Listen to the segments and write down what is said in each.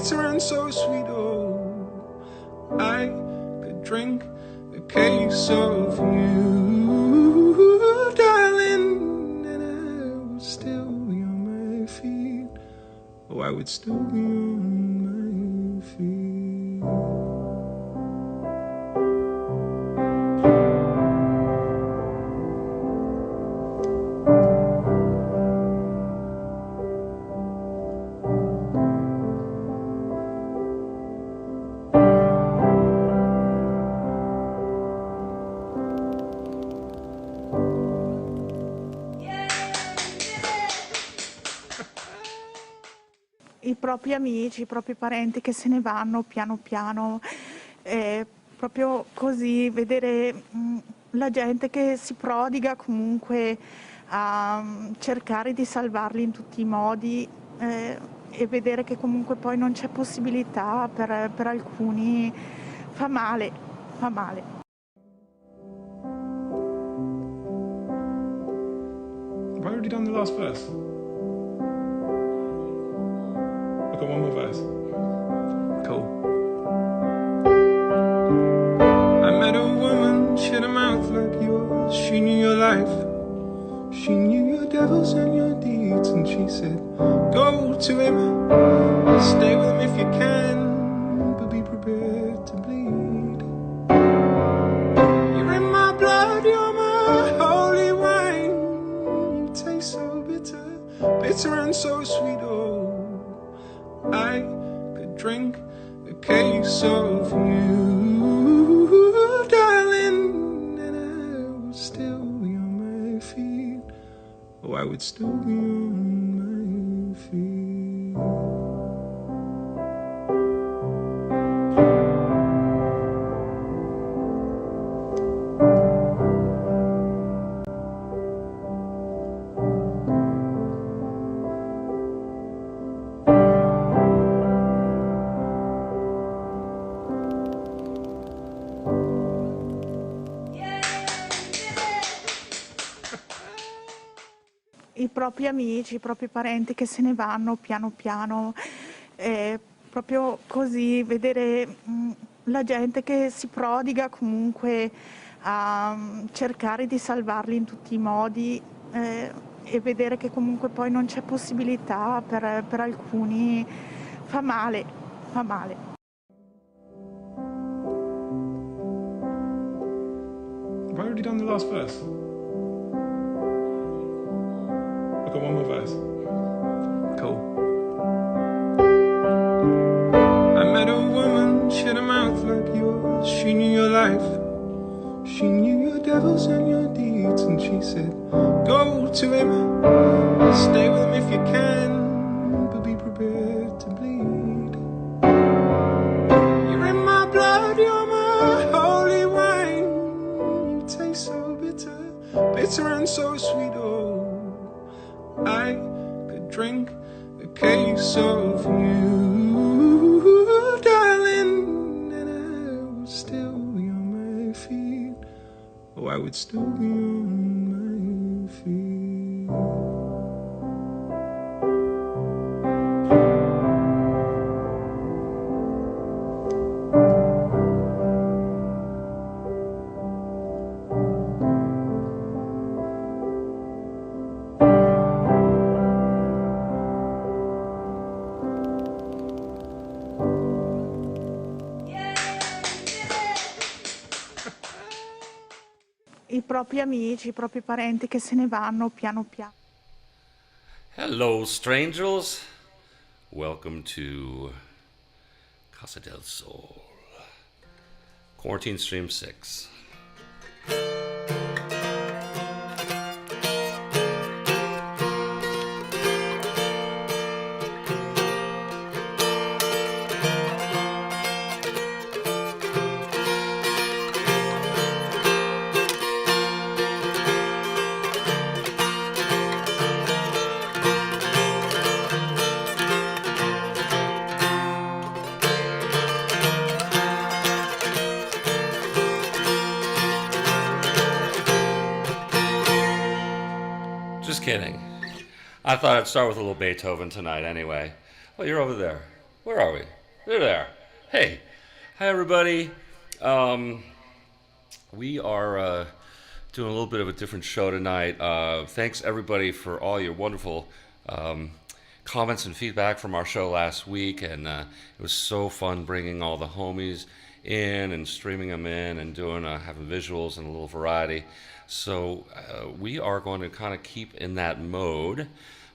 bitter and so sweet. Oh, I could drink a case of you, darling, and I would still be on my feet. Oh, I would still be on my feet. I propri amici, i propri parenti che se ne vanno piano piano, proprio così, vedere la gente che si prodiga comunque a cercare di salvarli in tutti i modi, e vedere che comunque poi non c'è possibilità per alcuni, fa male, fa male. Have I already done the last verse? I've got one more verse. Cool. I met a woman, she had a mouth like yours. She knew your life, she knew your devils and your deeds. And she said, go to him, stay with him if you can, but be prepared to bleed. You're in my blood, you're my holy wine. You taste so bitter, bitter and so sweet. Oh, I could drink a case of you, darling, and I would still be on my feet. Oh, I would still be on my feet. I propri amici, i propri parenti che se ne vanno piano piano, proprio così, vedere la gente che si prodiga comunque a cercare di salvarli in tutti i modi, e vedere che comunque poi non c'è possibilità per alcuni, fa male, fa male. Have I already done the last verse? I've got one more verse. Cool. I met a woman, she had a mouth like yours. She knew your life, she knew your devils and your deeds. And she said, go to him, stay with him if you can, but be prepared to bleed. You're in my blood, you're my holy wine. You taste so bitter, bitter and so sweet. Oh, I could drink a case of you, darling, and I would still be on my feet. Oh, I would still be on my feet. I propri amici, i propri parenti che se ne vanno piano piano. Hello, strangers. Welcome to Casa del Sol. Quarantine Stream 6. Just kidding. I thought I'd start with a little Beethoven tonight anyway. Well, you're over there. Where are we? They're there. Hey, hi everybody. We are doing a little bit of a different show tonight. Thanks everybody for all your wonderful comments and feedback from our show last week, and it was so fun bringing all the homies in and streaming them in and doing having visuals and a little variety. So we are going to kind of keep in that mode,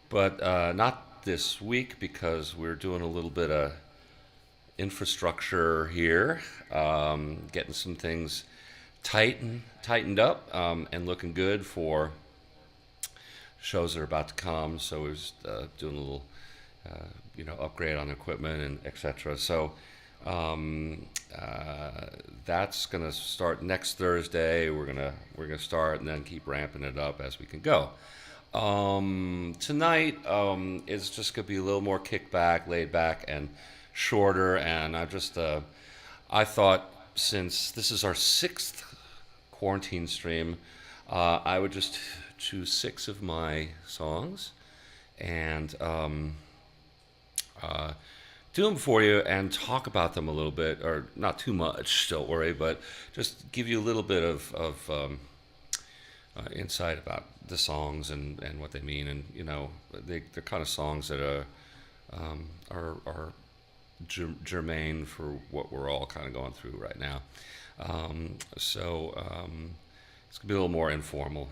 but not this week because we're doing a little bit of infrastructure here, getting some things tightened up and looking good for shows that are about to come. So we're just doing a little upgrade on equipment and etc. So that's gonna start next Thursday. We're gonna start and then keep ramping it up as we can go. Tonight is just gonna be a little more kickback, laid back, and shorter. And I thought, since this is our 6th quarantine stream, I would just choose 6 of my songs and do them for you and talk about them a little bit, or not too much, don't worry, but just give you a little bit of insight about the songs and what they mean. And they're kind of songs that are germane for what we're all kind of going through right now. So it's gonna be a little more informal.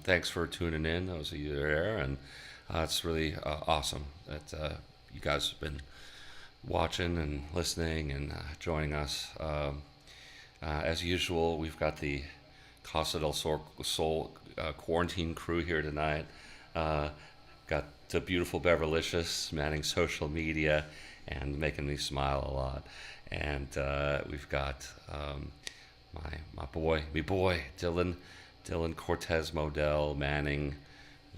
Thanks for tuning in, those of you that are there, and it's really awesome that you guys have been watching and listening and joining us. As usual, we've got the Casa del Sol quarantine crew here tonight. Got the beautiful Beverlicious manning social media and making me smile a lot. And we've got my boy Dylan Cortez Modell manning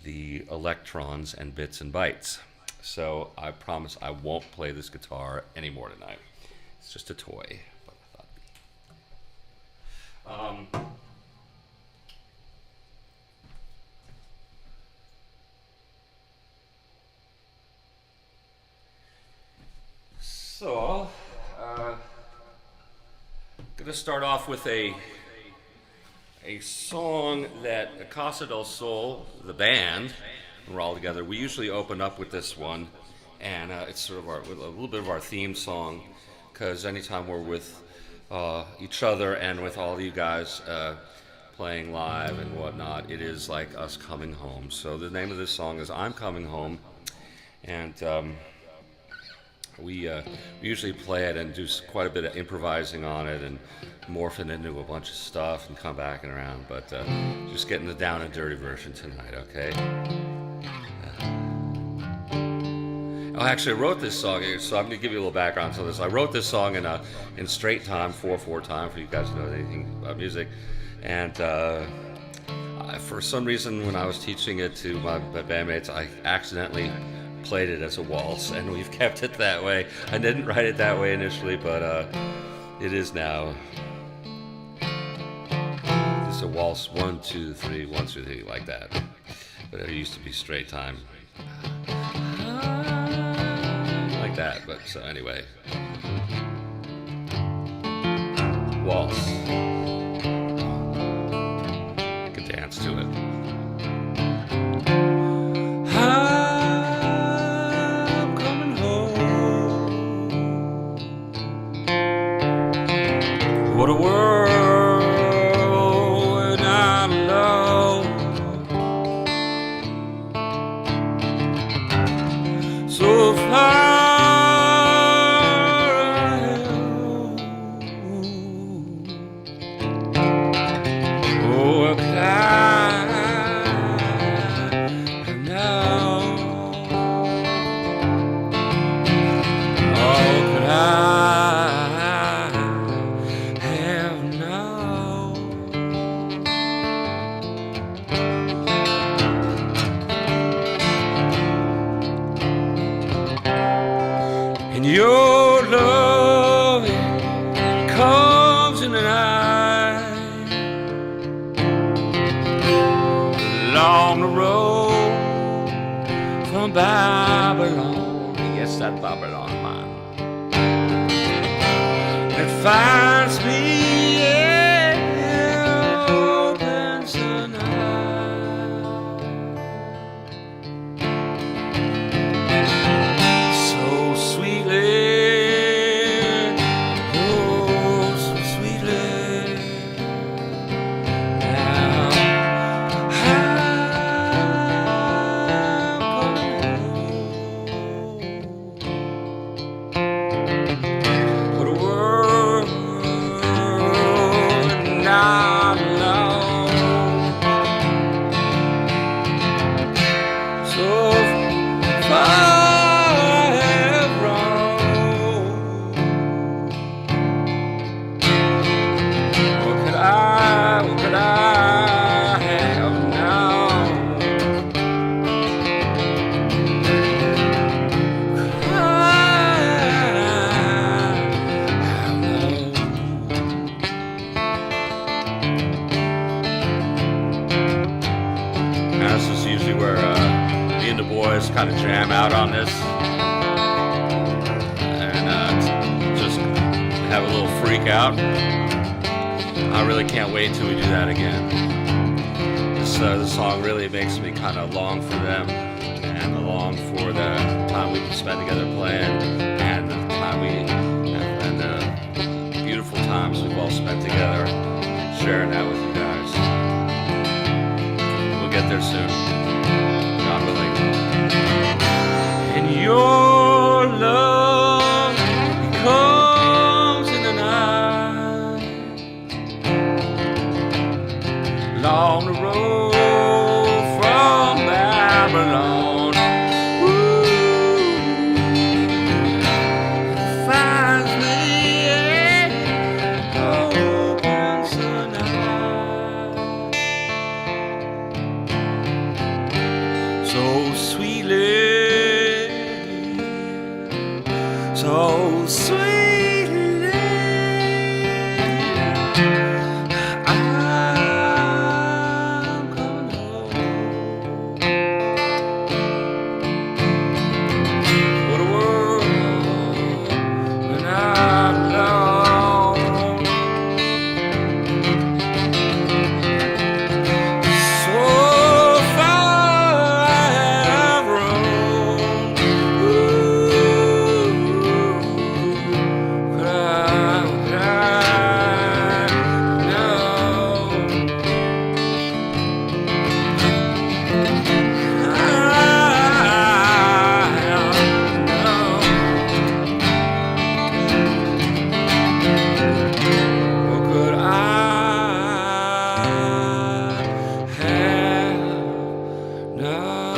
the electrons and bits and bytes. So I promise I won't play this guitar anymore tonight. It's just a toy. But I thought. So, going to start off with a song that Casa del Sol, the band, we're all together. We usually open up with this one, and it's sort of a little bit of our theme song, because anytime we're with each other and with all you guys playing live and whatnot, it is like us coming home. So the name of this song is "I'm Coming Home," and we usually play it and do quite a bit of improvising on it and morph it into a bunch of stuff and come back and around, but just getting the down and dirty version tonight, okay? Actually, I wrote this song, so I'm going to give you a little background to this. I wrote this song in straight time, 4/4 time, for you guys to know anything about music. And for some reason, when I was teaching it to my bandmates, I accidentally played it as a waltz, and we've kept it that way. I didn't write it that way initially, but it is now. It's a waltz, 1, 2, 3, 1, 2, 3, like that. But it used to be straight time. Like that, but so anyway. Waltz. You can dance to it. I'm coming home. What a world I love. So far. Your love comes in the night, along the road from Babylon. Yes, that Babylon man. finds me open tonight. So sweetly, oh, so sweetly. Now what a world not alone. So far I have roamed. What could I have now? This is usually where me and the boys kind of jam out on this and just have a little freak out. I really can't wait till we do that again. This song really makes me kind of long for them and long for the time we can spend together playing and the time and the beautiful times we've all spent together sharing that with you guys. We'll get there soon, God willing. And your love comes in the night, along the road from Babylon. Finds me open tonight. So sweetly, so sweetly, I'm coming home. What a world when I'm alone. So far I have roamed. Could I know? What could I have now?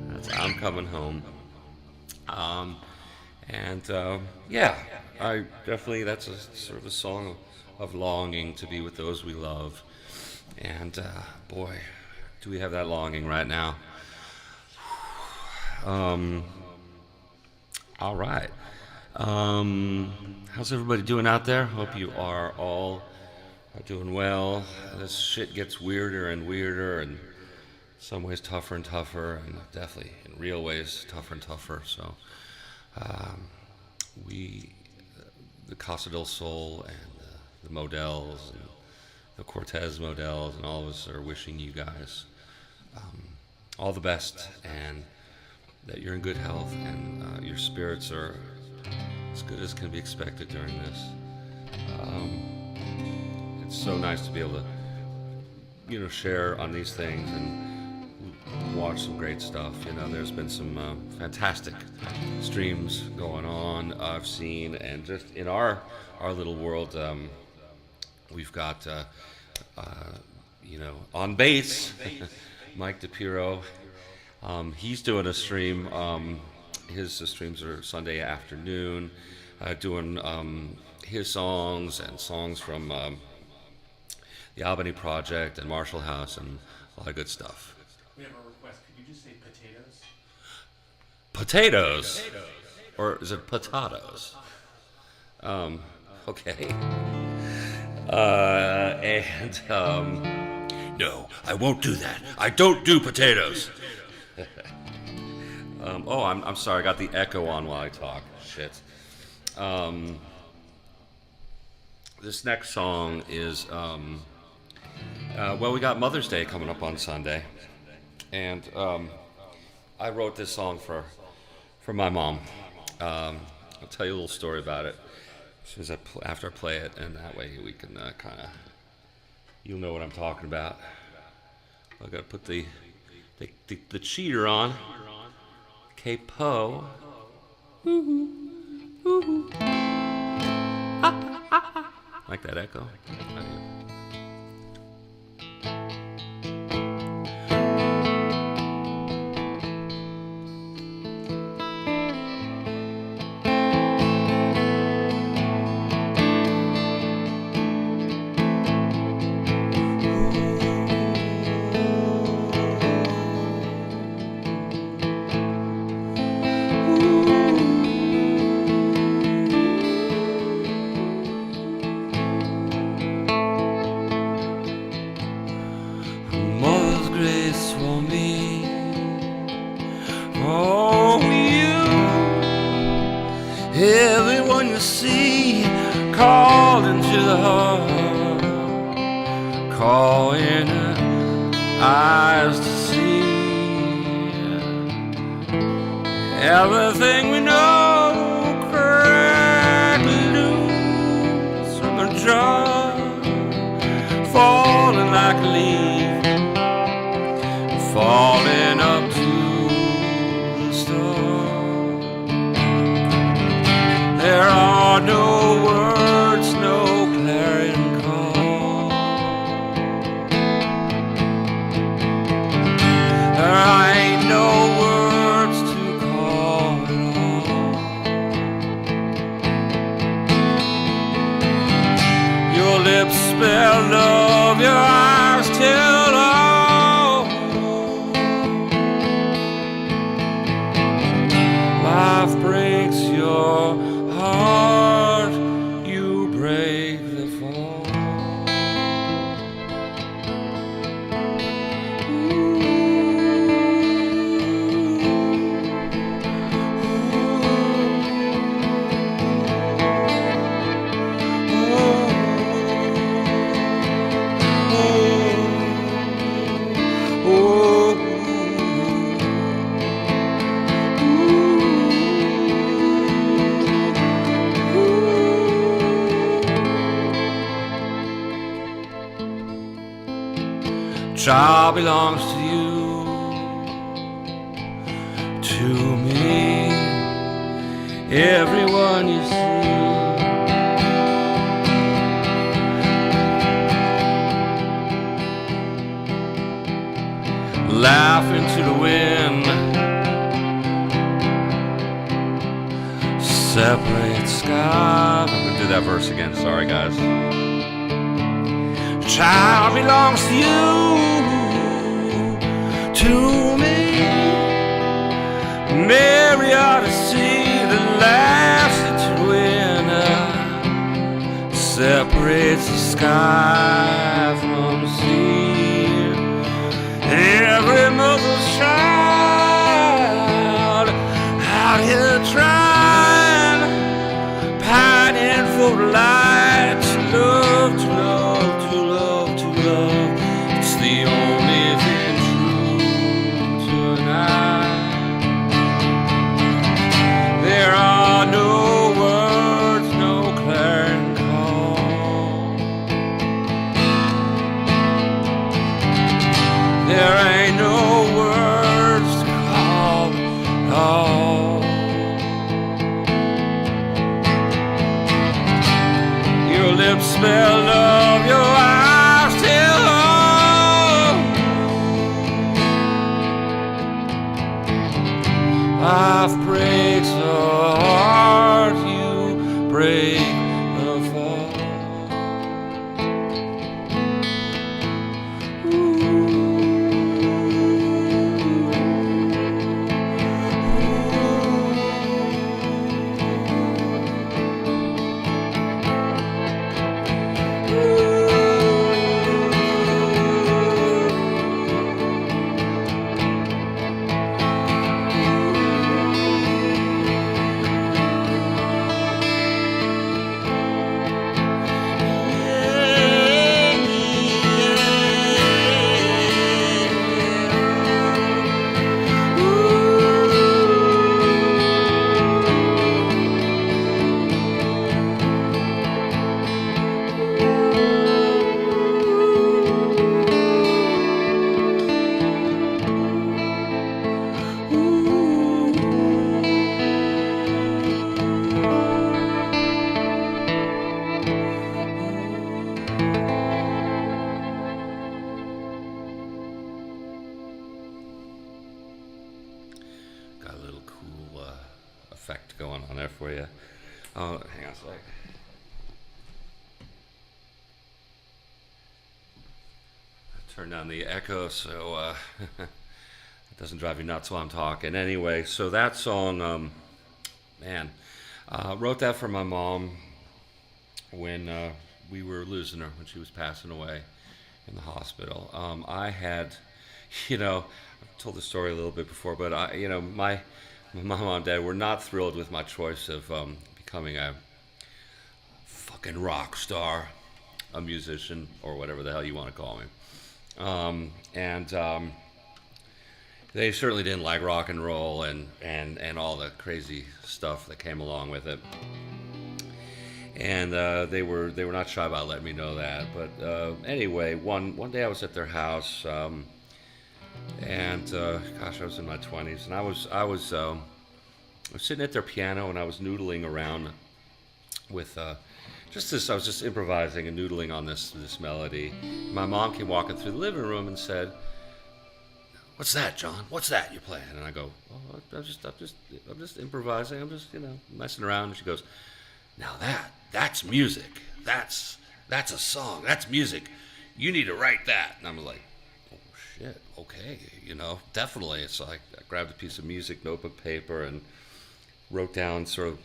That's I'm coming home. Yeah, I definitely, that's a sort of a song of longing to be with those we love. And boy, do we have that longing right now. All right. How's everybody doing out there? Hope you are all doing well. This shit gets weirder and weirder, and some ways tougher and tougher, and definitely in real ways tougher and tougher. So the Casa del Sol and the Models and the Cortez Models and all of us are wishing you guys all the best, and that you're in good health and your spirits are as good as can be expected during this. It's so nice to be able to, share on these things and watch some great stuff. There's been some fantastic streams going on I've seen, and just in our little world, we've got on bass Mike DePiro. He's doing a stream. His streams are Sunday afternoon, doing his songs and songs from the Albany Project and Marshall House and a lot of good stuff. We have a request. Could you just say potatoes? Potatoes? Or is it potatoes? Okay. No, I won't do that. I don't do potatoes. Oh, I'm sorry. I got the echo on while I talk. Shit. This next song is, well, we got Mother's Day coming up on Sunday, and I wrote this song for my mom. I'll tell you a little story about it as soon as after I play it, and that way we can kind of, you'll know what I'm talking about. I got to put the cheater on. Capo. Like that echo? Everyone you see, call into the heart, call in eyes to see everything we know, crack loose from a jar, falling like a leaf, falling up to the stars. There are no words, no clarion call. There ain't no words to call at all. Your lips spell love, your eyes tell all. Life breaks your heart, you break the fall. Child belongs to you, to me, everyone you see. Laugh into the wind, separate sky. I'm gonna do that verse again, sorry guys. Child belongs to you, to me. Mary ought to see the laughs that you win separates the sky from the sea. Every mother's child out here trying, pining for the light to love, to love, to love, to love. It's the only thing true tonight. There are no words, no clarion call. There ain't no words to call at all. Your lips spell love, your eyes tell all. Life breaks a heart, you break the fall. cool effect going on there for you. Oh, hang on a sec. Turn down the echo so it doesn't drive you nuts while I'm talking. Anyway, so that song, man, wrote that for my mom when we were losing her, when she was passing away in the hospital. I had, I've told the story a little bit before, but my mom and dad were not thrilled with my choice of becoming a fucking rock star, a musician, or whatever the hell you want to call me. They certainly didn't like rock and roll and all the crazy stuff that came along with it. And they were not shy about letting me know that. But anyway, one day I was at their house, and gosh, I was in my 20s, and I was sitting at their piano, and I was noodling around with just this. I was just improvising and noodling on this melody. My mom came walking through the living room and said, "What's that, John? What's that you're playing?" And I go, "Oh, I'm just improvising. I'm just messing around." And she goes, "Now that's music. That's a song. That's music. You need to write that." And I'm like, "Oh shit, okay, definitely." So I grabbed a piece of music, notebook, paper, and wrote down, sort of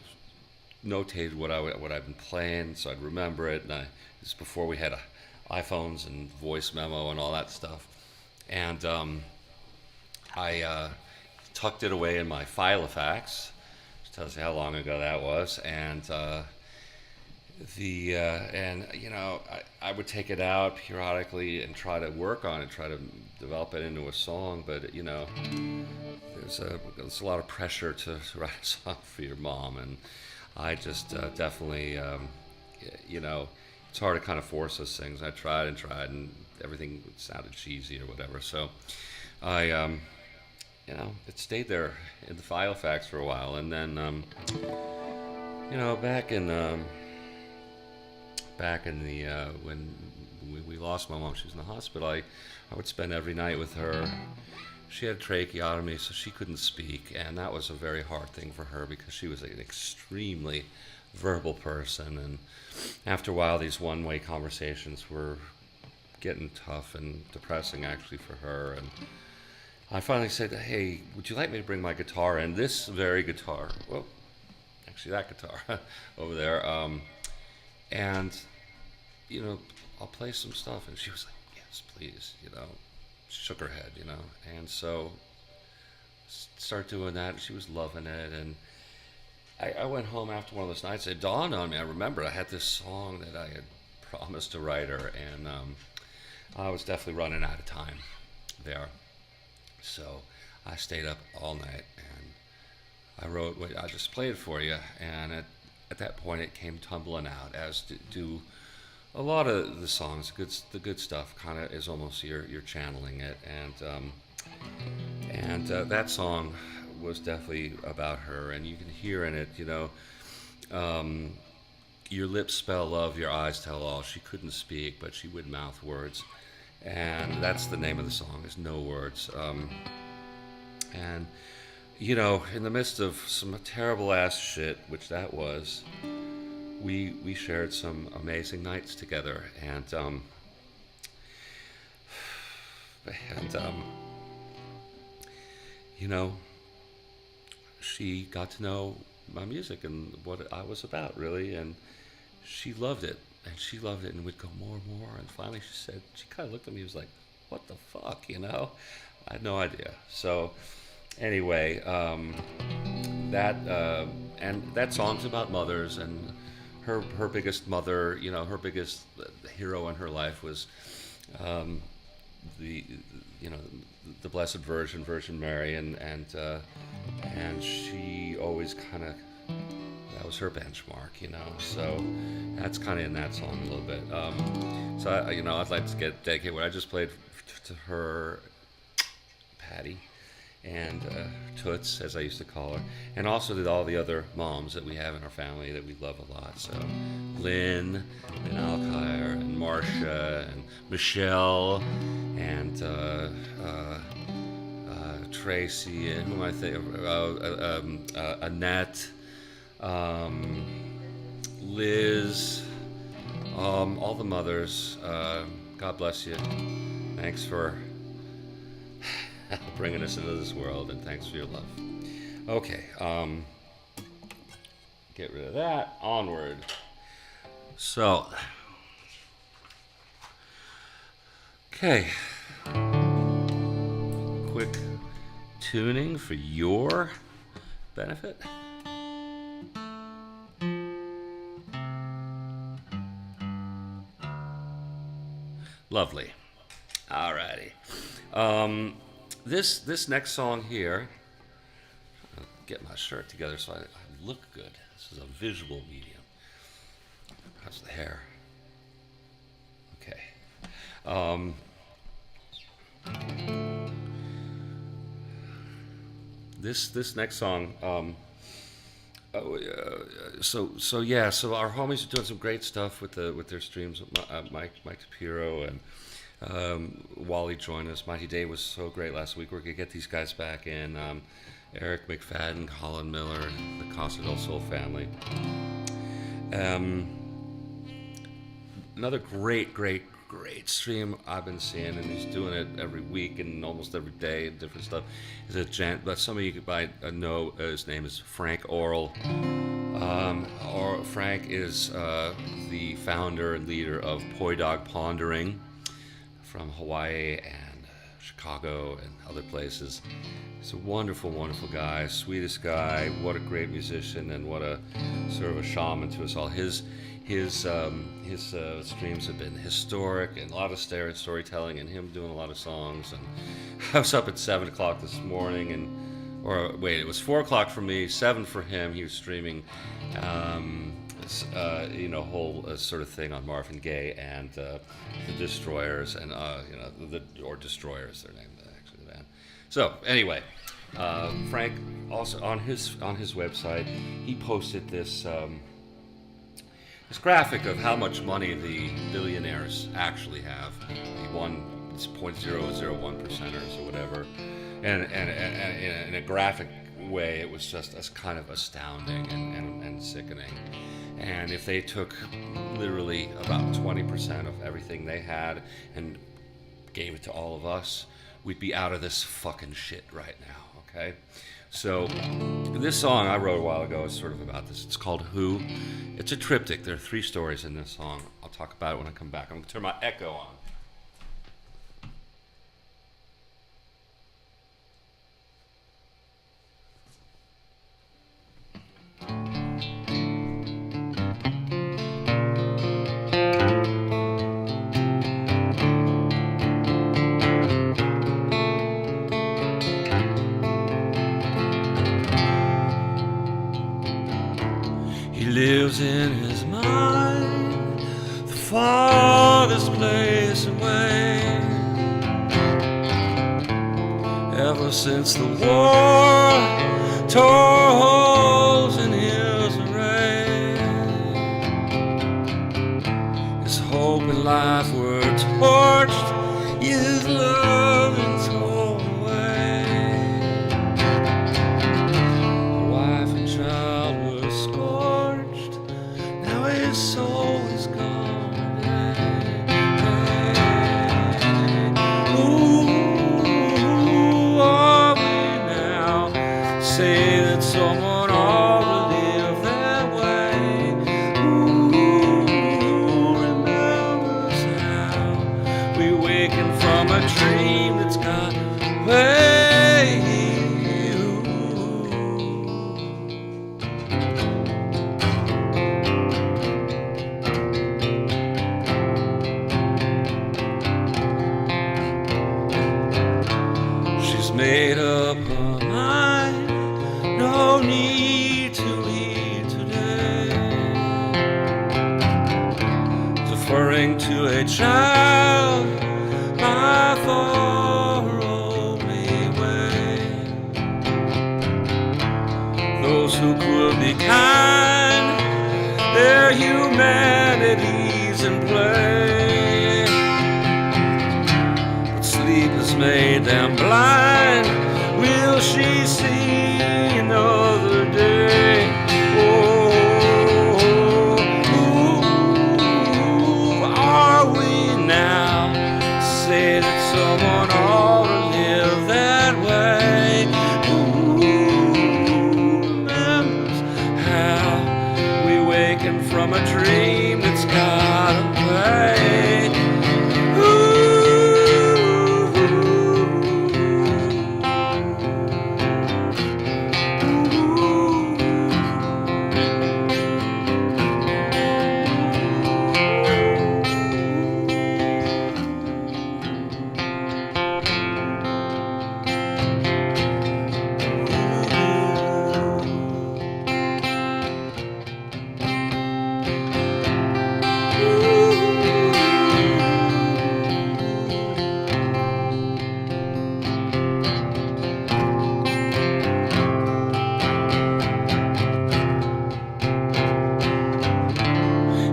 notated what I'd been playing, so I'd remember it. And this is before we had iPhones and voice memo and all that stuff. And I tucked it away in my Filofax, which tells you how long ago that was. And I would take it out periodically and try to work on it, try to develop it into a song. But there's a lot of pressure to write a song for your mom, and I just definitely, it's hard to kind of force those things. I tried, and everything sounded cheesy or whatever. So I, it stayed there in the Filofax for a while. And then, back in the, when we lost my mom, she was in the hospital, I would spend every night with her. She had a tracheotomy, so she couldn't speak, and that was a very hard thing for her because she was an extremely verbal person, and after a while these one-way conversations were getting tough and depressing actually for her. And I finally said, "Hey, would you like me to bring my guitar in?" This very guitar, well, actually that guitar over there, and I'll play some stuff. And she was like, "Yes, please," She shook her head, and so started doing that. And she was loving it, and I went home after one of those nights. It dawned on me. I remember I had this song that I had promised to write her, and I was definitely running out of time there. So I stayed up all night, and I wrote. I just played it for you, and at that point it came tumbling out, as do a lot of the songs. The good stuff kind of is almost you're channeling it, and that song was definitely about her, and you can hear in it, your lips spell love, your eyes tell all. She couldn't speak, but she would mouth words, and that's the name of the song, is No Words. And in the midst of some terrible ass shit, which that was, we shared some amazing nights together, and she got to know my music and what I was about, really, and she loved it, and would go more and more, and finally she kind of looked at me and was like, "What the fuck," I had no idea. So anyway, that song's about mothers, and her biggest mother, her biggest hero in her life was the Blessed Virgin Mary, and she always kind of, that was her benchmark, so that's kind of in that song a little bit. So I'd like to dedicate what I just played to her, Patty, and Toots, as I used to call her, and also to all the other moms that we have in our family that we love a lot. So Lynn Alkire, and Marcia, and Michelle, and Tracy, and who am I thinking? Annette, Liz, all the mothers. God bless you. Thanks for bringing us into this world, and thanks for your love. Okay, get rid of that. Onward. So, okay. Quick tuning for your benefit. Lovely. Alrighty. This next song here. I'll get my shirt together so I look good. This is a visual medium. How's the hair? Okay. This next song. So our homies are doing some great stuff with their streams. Mike Tapiro and Wally joined us. Mighty Day was so great last week. We're gonna get these guys back in. Eric McFadden, Colin Miller, the Casa del Sol family. Another great stream I've been seeing, and he's doing it every week and almost every day and different stuff. Is a gent, but some of you might know his name is Frank Orrell. Frank is the founder and leader of Poi Dog Pondering from Hawaii and Chicago and other places. He's a wonderful, wonderful guy, sweetest guy. What a great musician, and what a sort of a shaman to us all. His streams have been historic, and a lot of storytelling, and him doing a lot of songs. And I was up at 7 o'clock this morning, it was 4 o'clock for me, 7 for him. He was streaming, whole sort of thing on Marvin Gaye and the Destroyers, and Destroyers, their name actually, the band. So anyway, Frank also on his website, he posted this graphic of how much money the billionaires actually have. The 0.001 percenters or whatever, and in a graphic way, it was just as kind of astounding and sickening. And if they took literally about 20% of everything they had and gave it to all of us, we'd be out of this fucking shit right now, okay? So this song I wrote a while ago is sort of about this. It's called Who. It's a triptych. There are 3 stories in this song. I'll talk about it when I come back. I'm going to turn my echo on. Lives in his mind, the farthest place away. Ever since the war tore holes in his array, his hope and life were torched, his love and torn away. Wife and child were scorched, now his soul is gone today. Who are we now? Say that someone ought to live that way. Who remembers how we waken from a dream that's gone away? Made up her mind, no need to leave today. Deferring to a child, my far only way. Those who could be kind, their humanities in play. But sleep has made them blind with she see another day? Oh, who are we now? Say that someone ought to live that way. Who remembers how we waken from a dream that's got away?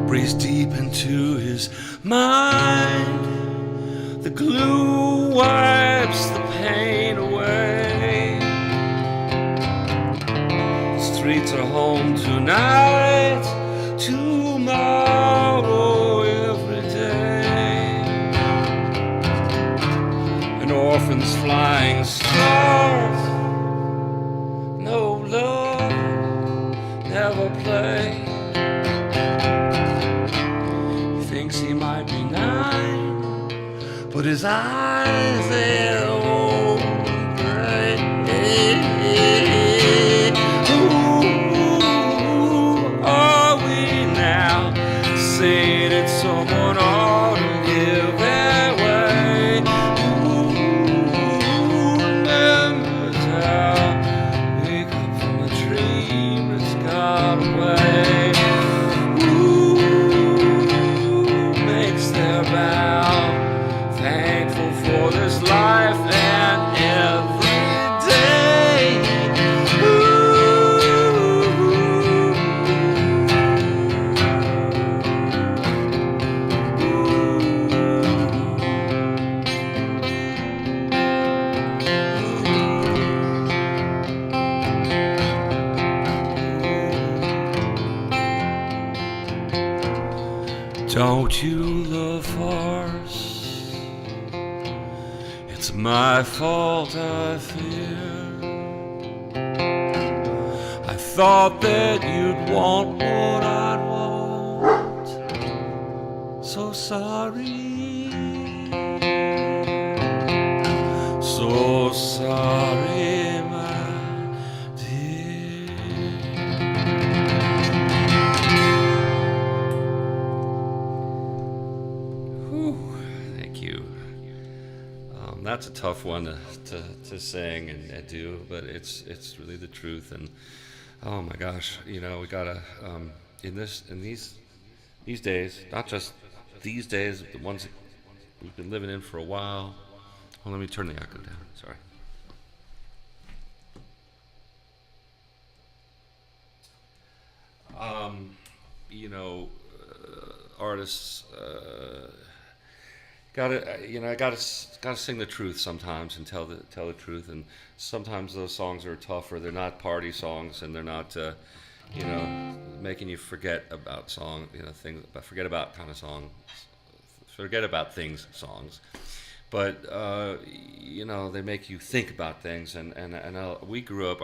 Breathes deep into his mind. The glue wipes the pain away. The streets are home tonight, tomorrow, every day. An orphan's flying stars. No love, never play. He might be 9, but his eyes, they're old and gray. Who are we now? Saying that someone ought to live that way. Who remembers how we wake up from a dream that's got away? Thankful for this life and every day. Don't you love farce? It's my fault, I fear. I thought that you'd want what I'd want. So sorry. So sorry, my dear. Whew, thank you. That's a tough one to sing and do, but it's really the truth. And oh my gosh, we gotta in these days, not just these days, the ones that we've been living in for a while. Well, let me turn the echo down. Sorry. Artists. Gotta sing the truth sometimes and tell the truth, and sometimes those songs are tougher. They're not party songs, and they're not making you forget about things, forget about kind of songs, forget about things songs. But they make you think about things, and I grew up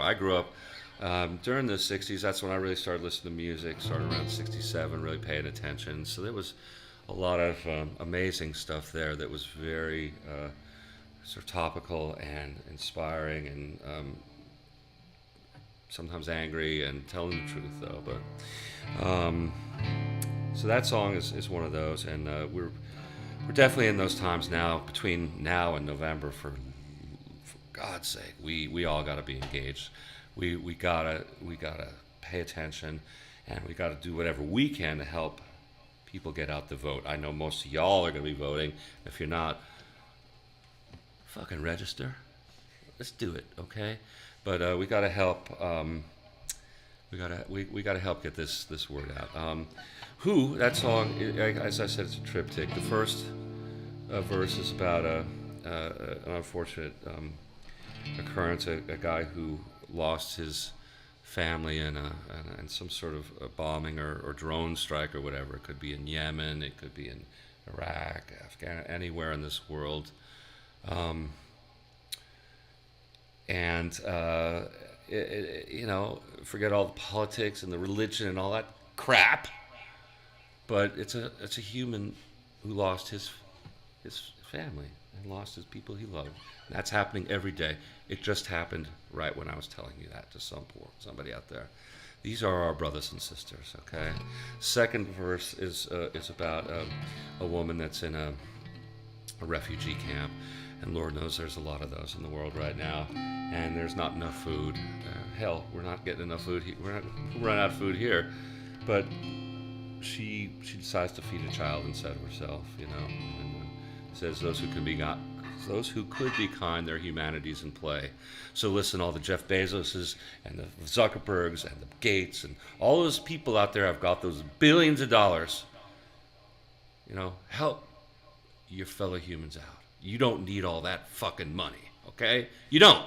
during the 60s. That's when I really started listening to music. Started around 67, really paying attention. So there was a lot of amazing stuff there that was very sort of topical and inspiring, and sometimes angry and telling the truth, though. But so that song is one of those, and we're definitely in those times now. Between now and November, for God's sake, we all got to be engaged. We gotta pay attention, and we gotta do whatever we can to help people get out the vote. I know most of y'all are going to be voting. If you're not, fucking register. Let's do it, okay? But we got to help. We got to help get this word out. Who, that song, as I said, it's a triptych. The first verse is about an unfortunate occurrence, a guy who lost his family in some sort of a bombing or drone strike or whatever. It could be in Yemen, it could be in Iraq, Afghanistan, anywhere in this world. Forget all the politics and the religion and all that crap. But it's a human who lost his family and lost his people he loved. And that's happening every day. It just happened right when I was telling you that to somebody out there. These are our brothers and sisters. Okay. Second verse is about a woman that's in a refugee camp, and Lord knows there's a lot of those in the world right now, and there's not enough food. Hell, we're not getting enough food. We're running out of food here, but she decides to feed a child instead of herself, and says those who could be kind, their humanity's in play. So listen, all the Jeff Bezoses and the Zuckerbergs and the Gates and all those people out there have got those billions of dollars. Help your fellow humans out. You don't need all that fucking money, okay? You don't.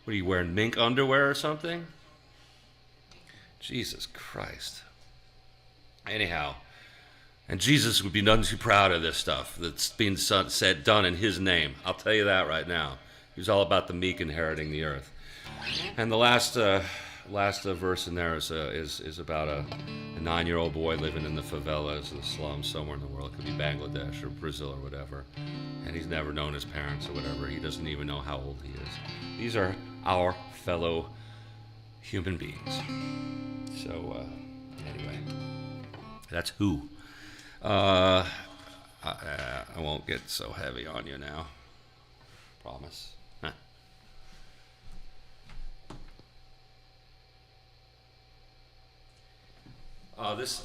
What are you wearing, mink underwear or something? Jesus Christ. Anyhow, and Jesus would be none too proud of this stuff that's being done in his name. I'll tell you that right now. He was all about the meek inheriting the earth. And the last verse in there is about a 9-year-old boy living in the favelas, the slums somewhere in the world. It could be Bangladesh or Brazil or whatever. And he's never known his parents or whatever. He doesn't even know how old he is. These are our fellow human beings. So, anyway, that's who. I won't get so heavy on you now. Promise.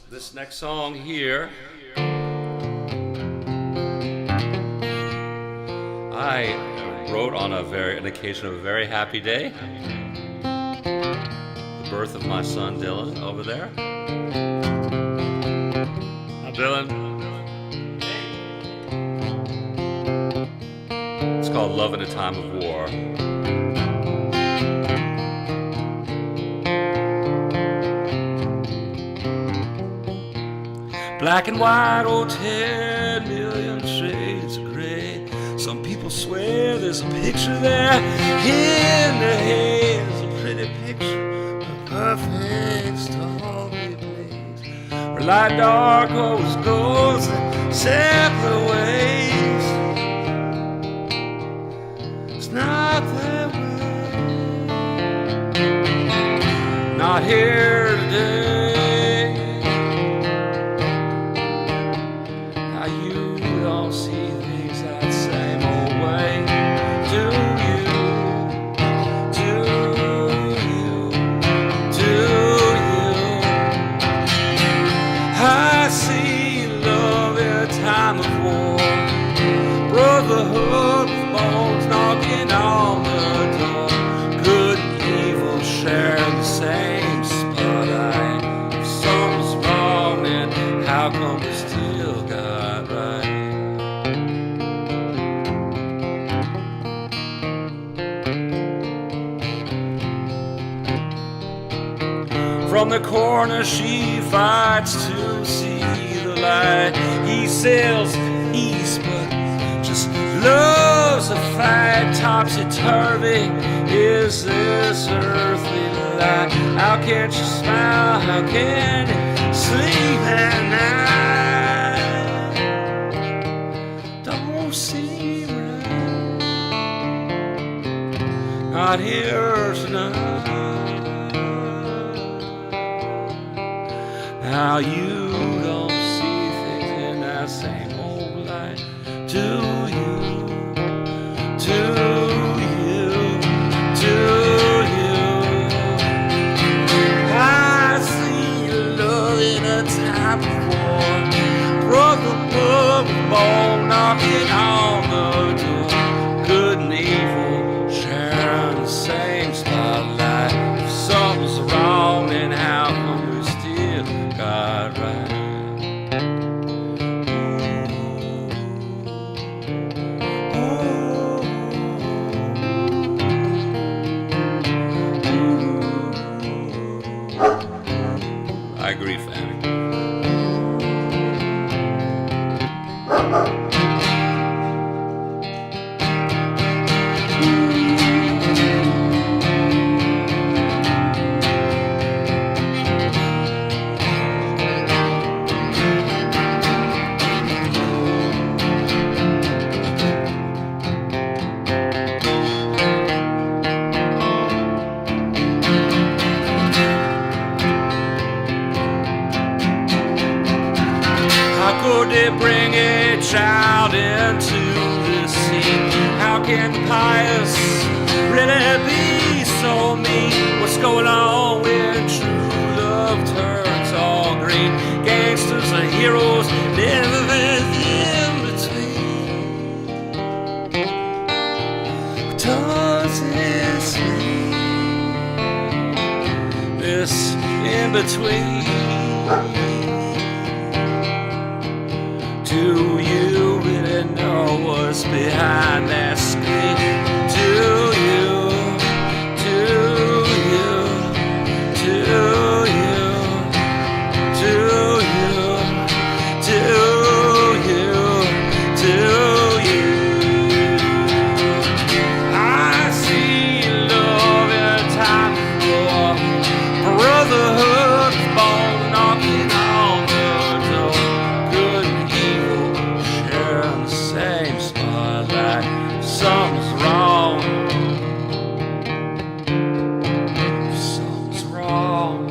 This next song here, I wrote on an occasion of a very happy day. The birth of my son Dylan over there. Hi, Dylan. It's called Love in a Time of War. Black and white, oh, 10 million shades of gray. Some people swear there's a picture there in the haze, a pretty picture of a perfect stormy place, where light dark always goes their separate ways. It's not that way, not here today. Brotherhood of bones knocking on the door. Good and evil share the same spotlight. If something's wrong, then how come we still got right? From the corner she fights to see the light. He sails east, but just loves a fight. Topsy-turvy is this earthly life. How can she smile? How can you sleep at night? Don't seem right, not here tonight. Now you don't see things in that same old light. Do you? I see love in a time of war. Brotherhood of bone knocking on the door. Good and evil sharing the same spotlight. If something's wrong, then how come we still got right? can pious really be so mean? What's going on when true love turns all green? Gangsters and heroes never in between. Does this mean this in between? Do you really know what's behind that screen? Do you? Do you? Do you? Do you? Do you? Do you? I see love in time for brotherhood, bone knocking on the door. Good and evil sharing the same spotlight. Something's wrong. Something's wrong.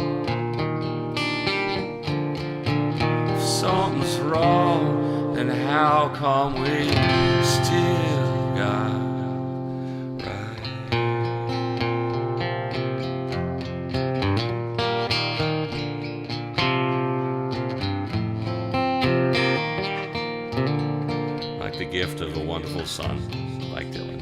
If something's wrong, then how come we still got right? Like the gift of a wonderful son, like Dylan.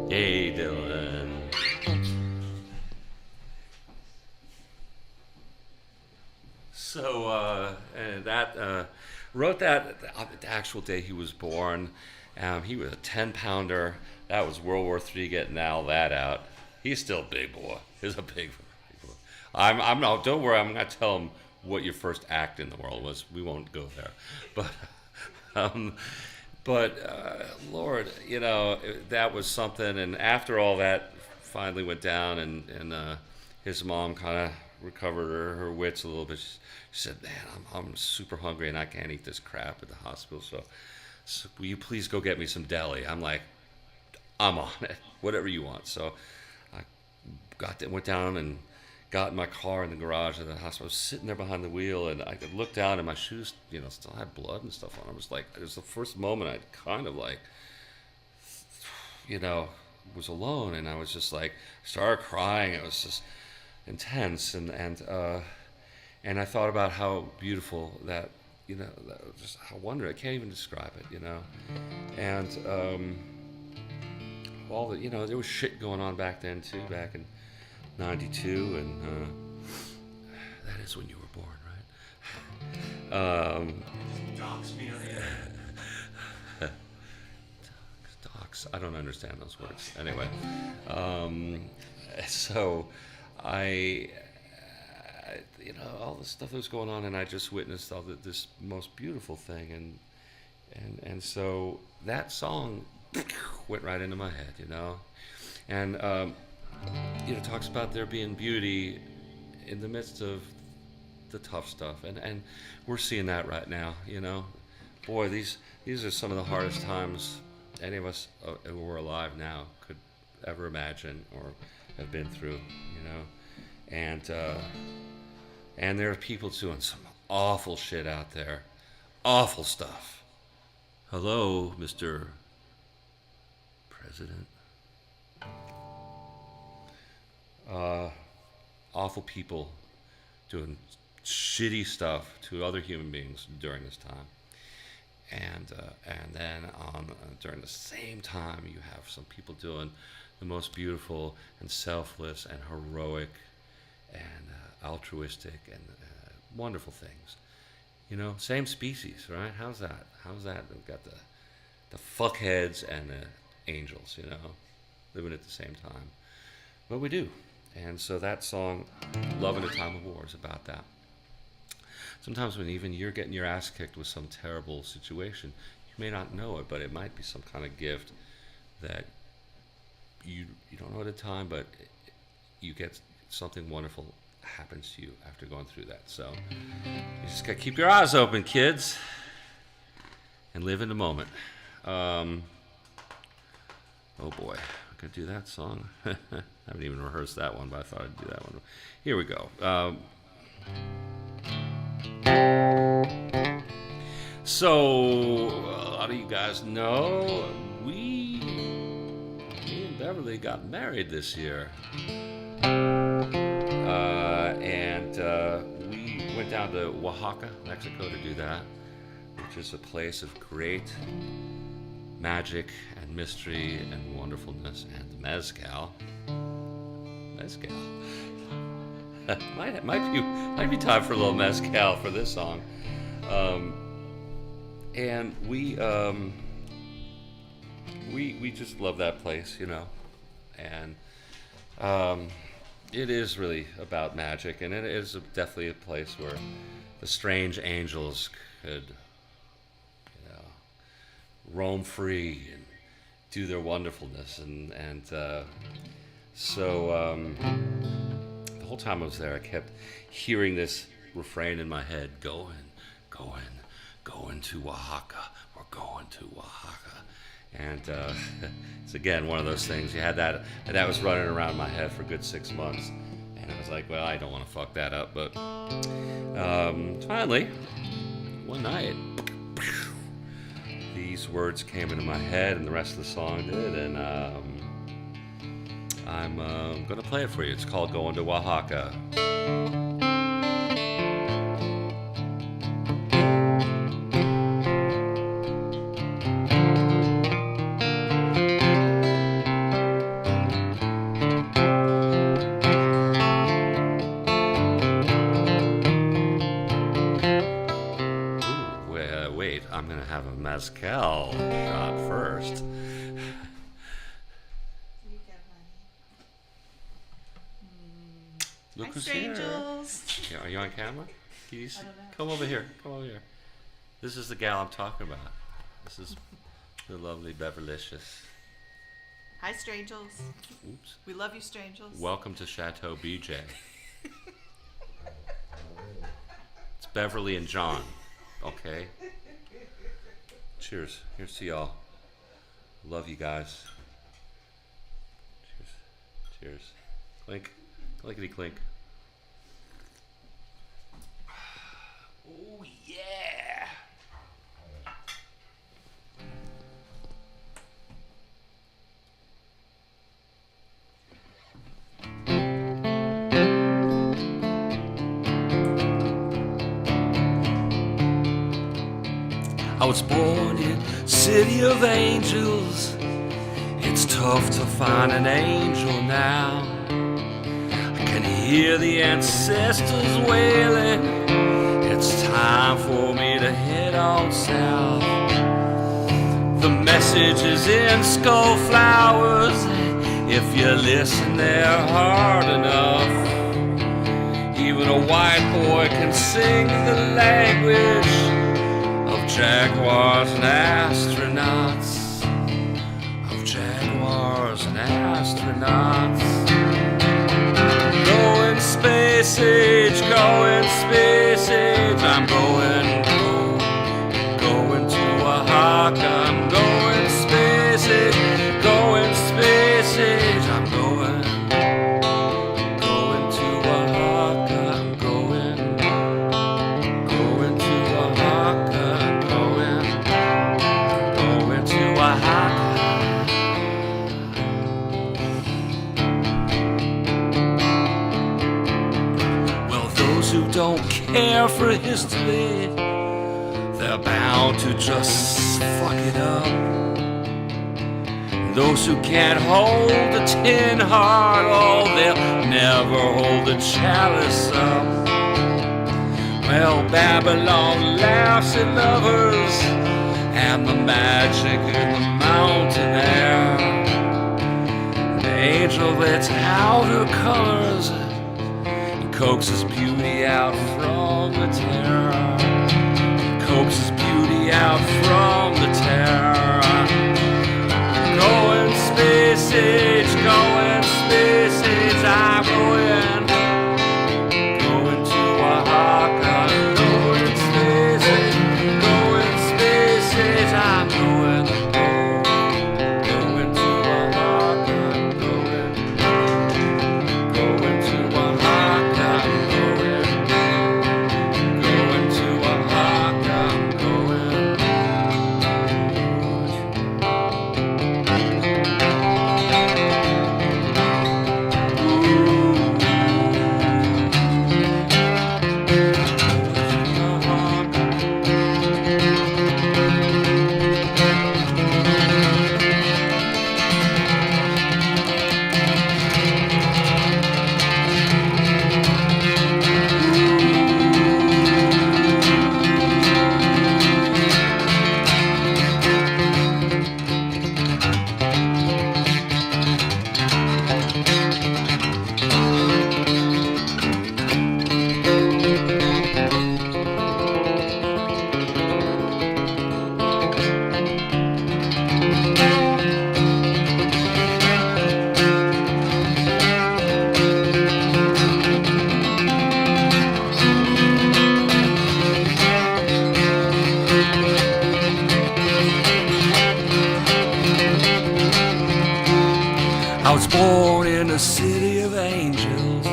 Hey, Dylan. So, and that wrote that the actual day he was born. He was a 10-pounder. That was World War III getting all that out. He's still a big boy. He's a big boy. I'm not. Don't worry. I'm gonna tell him what your first act in the world was. We won't go there, but Lord, you know, that was something. And after all that finally went down, and his mom kind of recovered her wits a little bit. She said, "Man, I'm super hungry and I can't eat this crap at the hospital. So will you please go get me some deli?" I'm like, "I'm on it. Whatever you want." So I went down and got in my car in the garage of the hospital. I was sitting there behind the wheel, and I could look down, and my shoes, you know, still had blood and stuff on. I was like, it was the first moment I'd kind of like, you know, was alone, and I was just like, started crying. It was just intense, and I thought about how beautiful that, you know, that just how wonderful. I can't even describe it, you know, and all the, you know, there was shit going on back then too, back in '92, and that is when you were born, right? Docs me on Docs. I don't understand those words. Anyway, so I, you know, all the stuff that was going on, and I just witnessed all this most beautiful thing, and so that song went right into my head, you know, and you know, talks about there being beauty in the midst of the tough stuff, and we're seeing that right now, you know. Boy, these are some of the hardest times any of us who are alive now could ever imagine or have been through, you know, and there are people doing some awful shit out there, awful stuff. Hello, Mr. President. Awful people doing shitty stuff to other human beings during this time, and then during the same time you have some people doing the most beautiful and selfless and heroic and altruistic and wonderful things. You know, same species, right? How's that? We've got the fuckheads and the angels, you know, living at the same time. But we do. And so that song, Love in a Time of War, is about that. Sometimes when even you're getting your ass kicked with some terrible situation, you may not know it, but it might be some kind of gift that you don't know at the time, but you get something wonderful happens to you after going through that. So you just gotta keep your eyes open, kids, and live in the moment. Oh boy, could do that song. I haven't even rehearsed that one, but I thought I'd do that one. Here we go. So, a lot of you guys know me and Beverly got married this year. And we went down to Oaxaca, Mexico to do that, which is a place of great magic and mystery and wonderfulness, and mezcal. might be time for a little mezcal for this song. And we just love that place, you know, and it is really about magic, and it is definitely a place where the strange angels could, you know, roam free and do their wonderfulness, and so the whole time I was there, I kept hearing this refrain in my head: going to Oaxaca. We're going to Oaxaca. And it's again one of those things. You had that, and that was running around my head for a good 6 months, and I was like, well, I don't want to fuck that up. But finally, one night, these words came into my head, and the rest of the song did, and I'm gonna play it for you. It's called "Going to Oaxaca." I'm gonna have a mezcal shot first. Look who's here. Yeah, are you on camera? Can you see? Come over here. Come over here. This is the gal I'm talking about. This is the lovely Beverlicious. Hi, Strangels. Oops. We love you, Strangels. Welcome to Chateau BJ. It's Beverly and John. Okay. Cheers. Here's to y'all. Love you guys. Cheers. Cheers. Clink. Clinkety clink. Oh yeah. I was born in City of Angels. It's tough to find an angel now. I can hear the ancestors wailing. It's time for me to head on south. The message is in skull flowers. If you listen there hard enough, even a white boy can sing the language of jaguars and astronauts, of jaguars and astronauts. Going space age, going space age. I'm going to Oaxaca. I'm going space age, going space age. I'm going to Oaxaca. I'm going to Oaxaca. Going to Oaxaca. Well, those who don't care for history, they're bound to just fuck it up. Those who can't hold a tin heart, oh, they'll never hold a chalice up. Well, Babylon laughs at lovers and the magic in the mountain air. The angel lets out her colors and coaxes beauty out from the terror. Coaxes beauty out from the terror. Going space age, going space age. I'm going to Oaxaca. Going space age, going space age. I'm going to Oaxaca. born in a city of angels.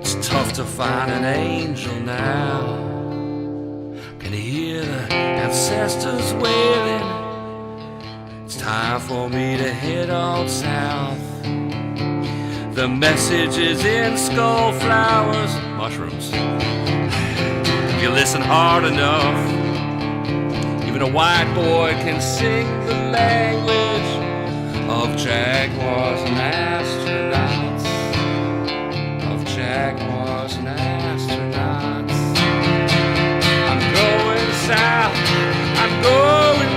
It's tough to find an angel now. Can you hear the ancestors wailing? It's time for me to head on south. The message is in skull flowers, mushrooms. If you listen hard enough, even a white boy can sing the language of jaguars and astronauts. Of jaguars and astronauts. I'm going south. I'm going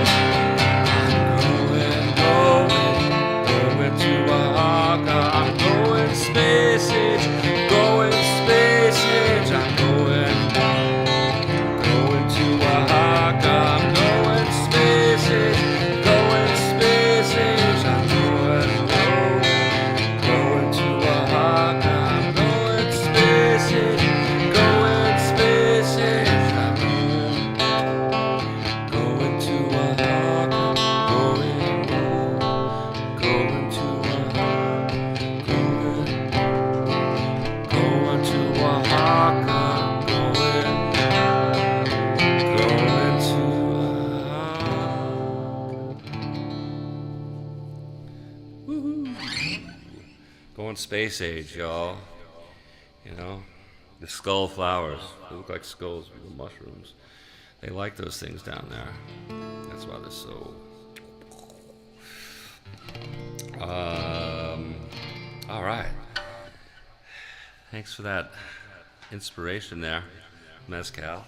to Oaxaca. I'm going space age. Going space age. I'm going to Oaxaca. I'm going space age. Going space age. I'm going to Oaxaca. I'm going space age. Going space age. I'm going to Oaxaca. Going to Oaxaca. Going to Oaxaca. Going space age, y'all. You know, the skull flowers. They look like skulls with mushrooms. They like those things down there. That's why they're so. All right. Thanks for that inspiration there, Mezcal.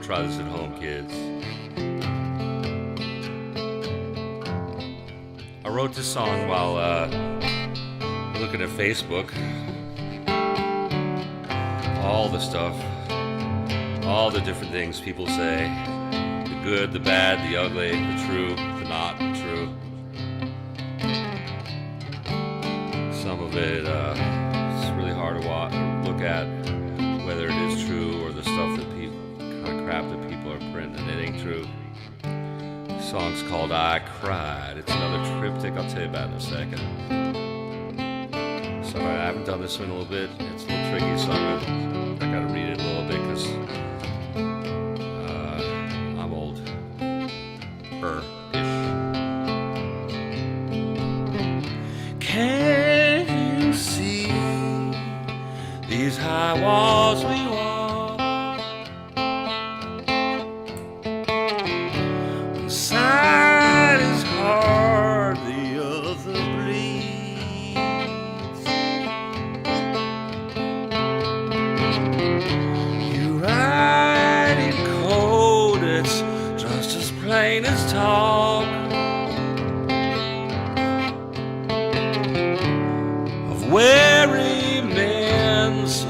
Try this at home, kids. I wrote this song while looking at Facebook. All the stuff, all the different things people say. The good, the bad, the ugly, the true, the not true. Some of it it's really hard to look at whether it is true or the stuff that people crap that people are printing. It ain't true. The song's called I Cried. It's another triptych I'll tell you about in a second. Sorry, I haven't done this one in a little bit. It's a little tricky, so I gotta read it a little bit because I'm old-er-ish. Can you see these high walls we walk? Side is hard, the other bleeds. You write in code, it's just as plain as talk. Of weary men so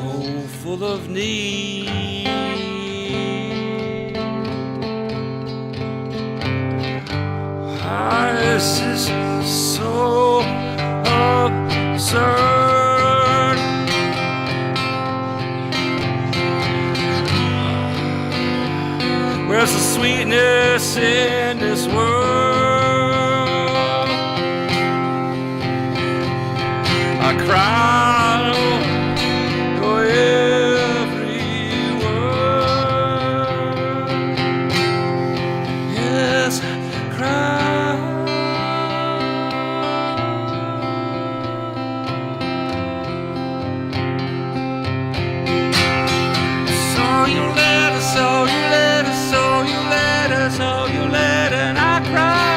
full of need. This is so absurd. Where's the sweetness in this world? I cried for every word. Yes, I cried. So you let, and I cried.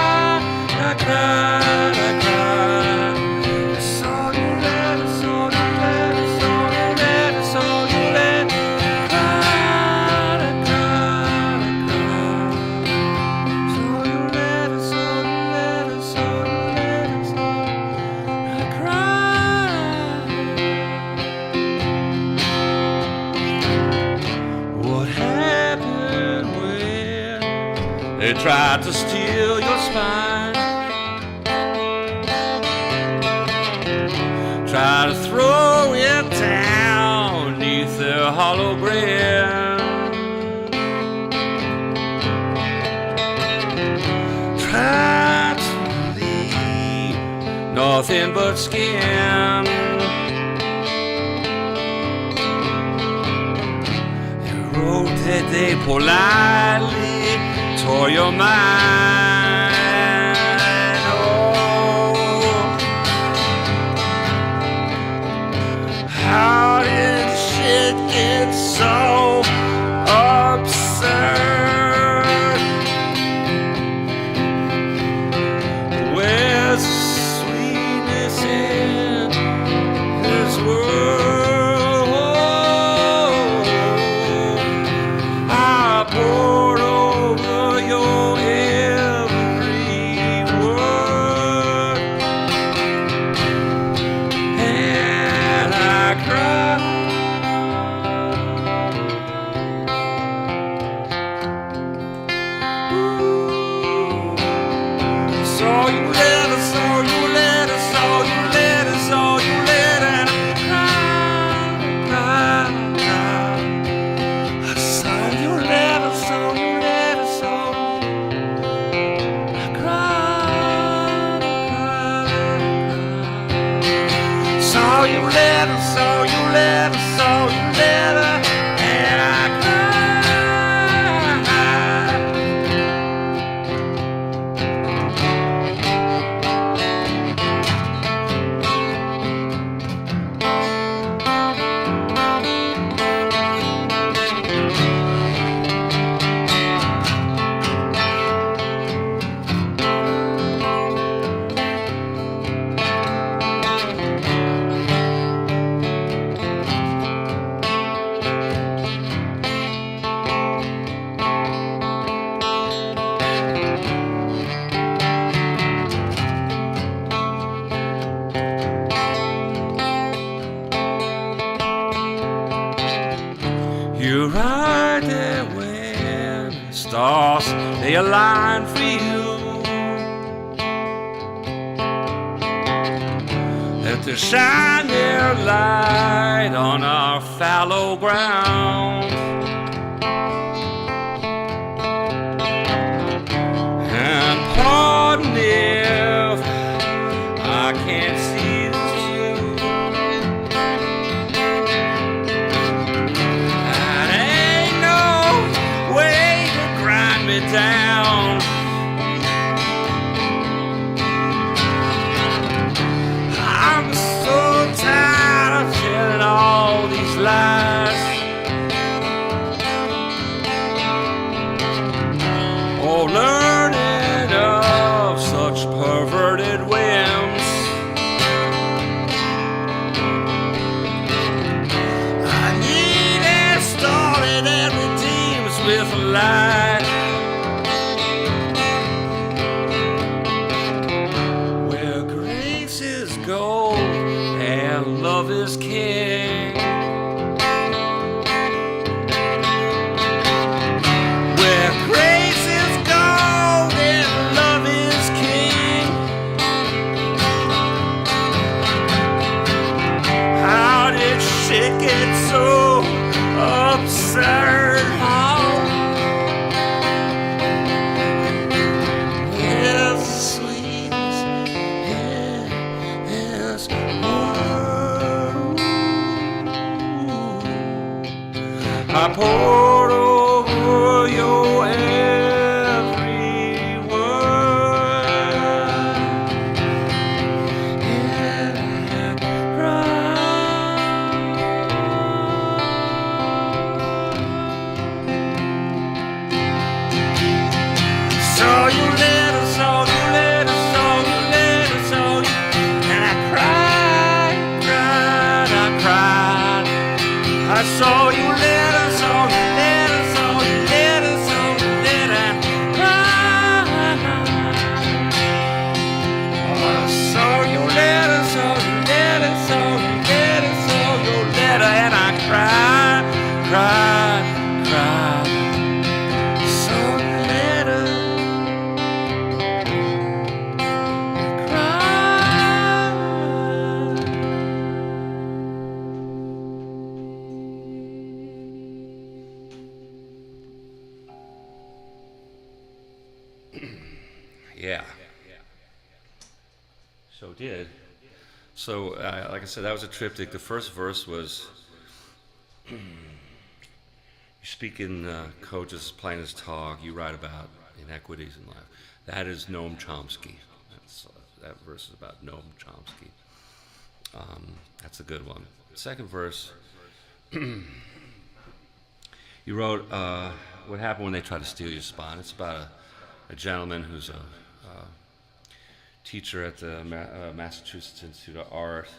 They tried to steal your spine, try to throw it down neath their hollow brim. Try to leave nothing but skin. They wrote that they politely tore your mind. Oh, how did shit get so absurd? Where's the sweetness in this world? I poured over your every word, and I cried. Saw you later, saw you later, saw you later, saw you later, and I cried, cried. I saw you later, saw you later, saw I cried, cried. Saw you later, saw you later, saw you later, and I cried. You're right there when the stars they align for you. Let them shine their light on our fallow ground. And pardon if I can't see this too. That ain't no way to grind me down. I'm so tired of telling all these lies, or learning of such perverted whims. I need a story that redeems with a lie, where grace is gold and love is king. Where grace is gold and love is king. How did shit get so absurd? Where's the sweetness in this world? Yeah. So did. So, like I said, that was a triptych. The first verse was you speak in coaches plain as talk. You write about inequities in life. That is Noam Chomsky. That verse is about Noam Chomsky. That's a good one. Second verse, you wrote what happened when they tried to steal your spot. It's about a gentleman who's a teacher at the Massachusetts Institute of Art,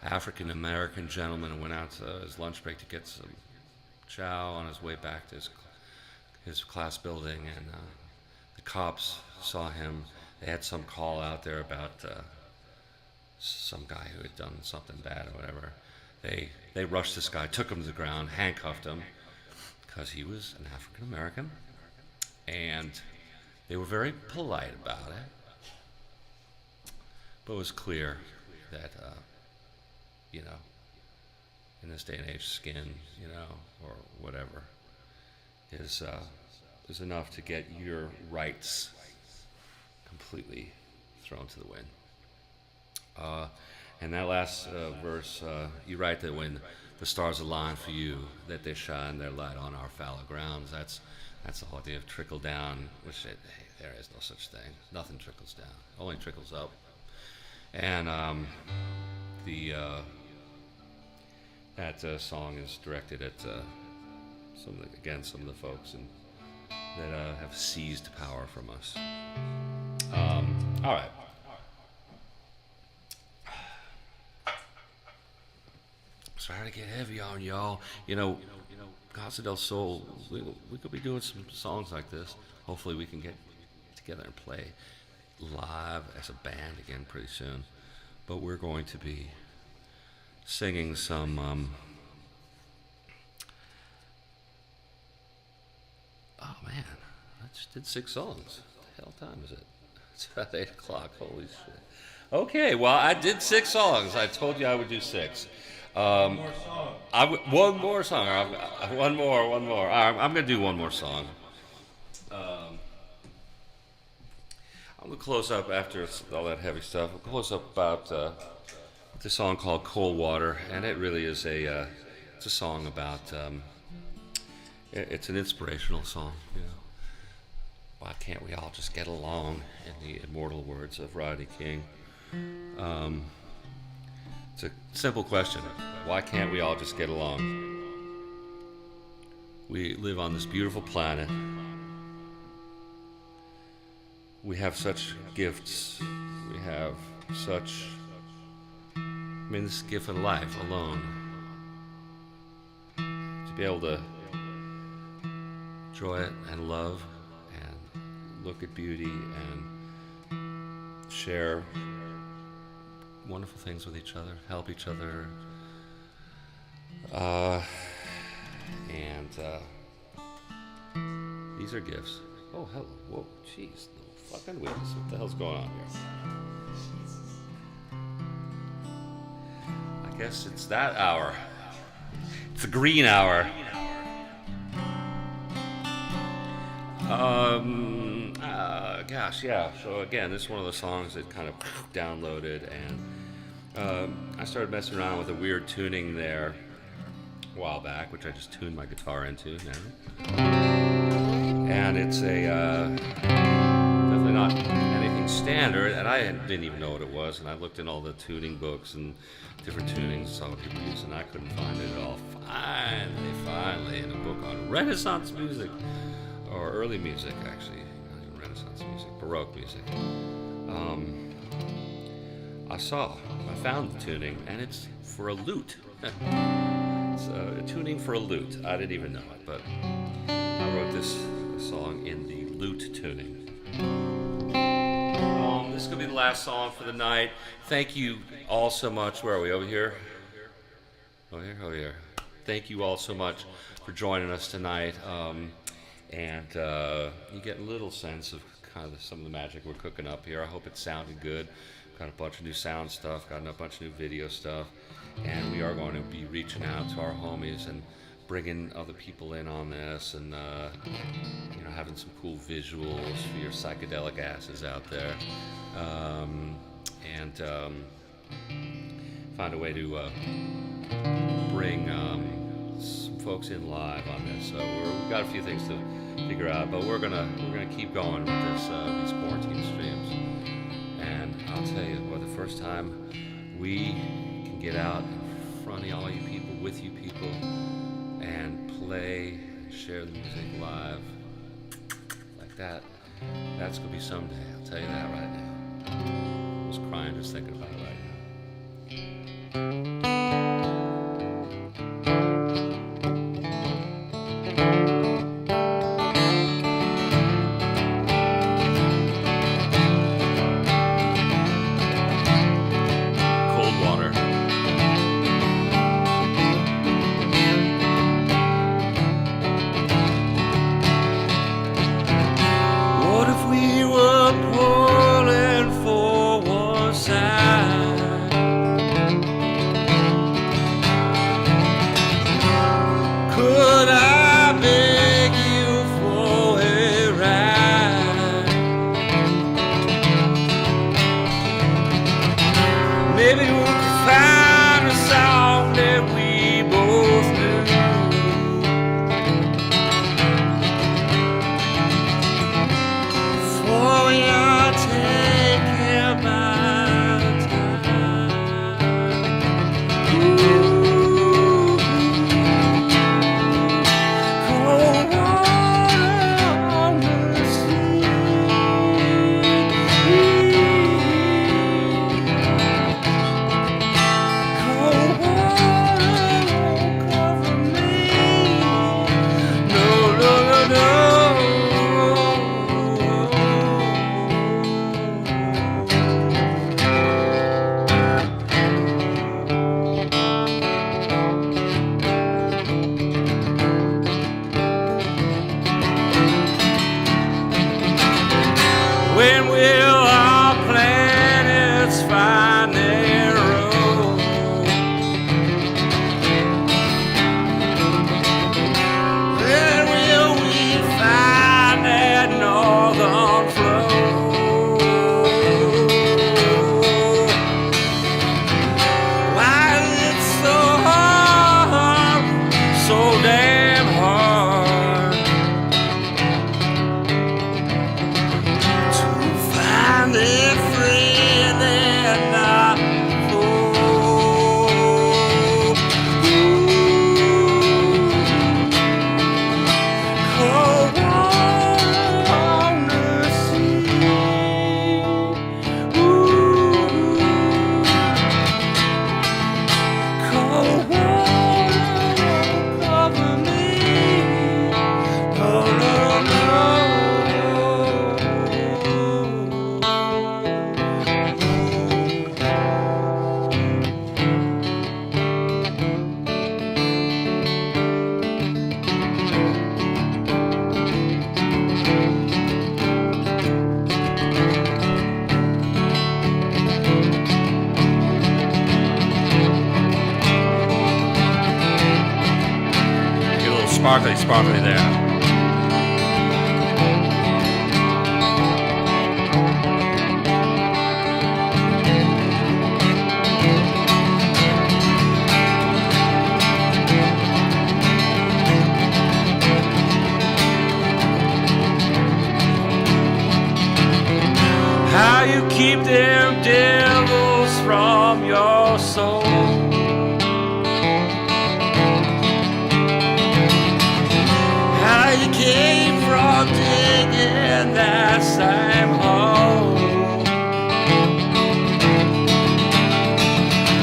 African American gentleman, who went out to his lunch break to get some chow on his way back to his class building, and the cops saw him. They had some call out there about some guy who had done something bad or whatever. They rushed this guy, took him to the ground, handcuffed him because he was an African American, and they were very polite about it. But it was clear that, in this day and age, skin, or whatever, is enough to get your rights completely thrown to the wind. And that last verse, you write that when the stars align for you, that they shine their light on our fallow grounds. That's the whole idea of trickle down, which there is no such thing. Nothing trickles down, only trickles up. And that song is directed at some of the folks that have seized power from us. All right. Sorry to get heavy on y'all. Casa del Sol, we could be doing some songs like this. Hopefully we can get together and play live as a band again pretty soon. But we're going to be singing some oh man, I just did 6 songs. What the hell time is it? It's about 8 o'clock. Holy shit. Okay, well, I did 6 songs. I told you I would do 6. One more song. One more song. One more. All right, I'm going to do one more song. I'm going to close up after all that heavy stuff. I'll close up about this song called Cold Water, and it really is it's a song about, it's an inspirational song, Why can't we all just get along, in the immortal words of Rodney King. It's a simple question. Why can't we all just get along? We live on this beautiful planet. We have such gifts. We have such, this gift of life alone. To be able to enjoy it and love and look at beauty and share wonderful things with each other, help each other, and these are gifts. Oh, hello, whoa, jeez, no fucking wheels. What the hell's going on here? I guess it's that hour. It's the green hour. Gosh, yeah. So again, this is one of the songs that kind of downloaded, and I started messing around with a weird tuning there a while back, which I just tuned my guitar into now. And it's definitely not anything standard, and I didn't even know what it was, and I looked in all the tuning books and different tunings some people use, and I couldn't find it at all. Finally, in a book on Renaissance music, or early music, actually, not even Renaissance music, Baroque music. I found the tuning, and it's for a lute. It's a tuning for a lute. I didn't even know it, but I wrote this song in the lute tuning. This is going to be the last song for the night. Thank you all so much. Where are we? Over here? Over here? Over here. Thank you all so much for joining us tonight. And you get a little sense of kind of some of the magic we're cooking up here. I hope it sounded good. Got a bunch of new sound stuff, got a bunch of new video stuff, and we are going to be reaching out to our homies and bringing other people in on this, and having some cool visuals for your psychedelic asses out there, and find a way to bring some folks in live on this. So we've got a few things to figure out, but we're gonna keep going with this these quarantine streams. And I'll tell you, the first time we can get out in front of all you people, with you people, and play, share the music live like that, that's gonna be someday. I'll tell you that right now. I was crying just thinking about it right now. Sparkly there. How you keep them devils from your soul? Came from digging that same hole.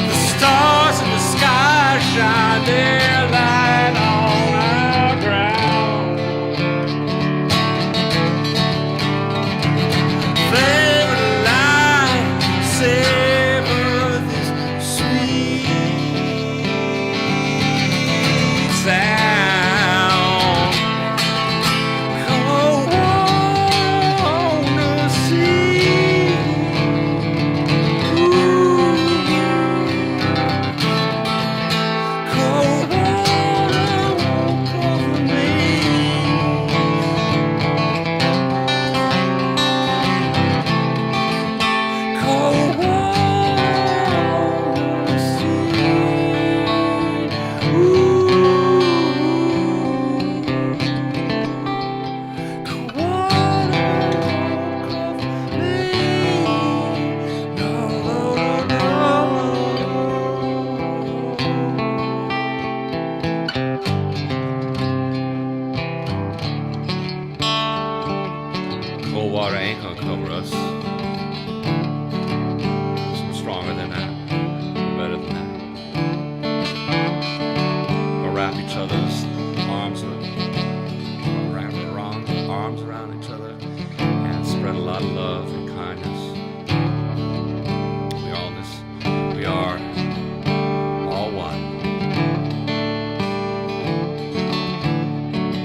The stars in the sky shine their light on our ground. Flavor light, savor this sweet sound. Oh, cold water ain't gonna cover us. So we're stronger than that. We're better than that. We'll wrap each other's arms around each other and spread a lot of love and kindness. We are all one.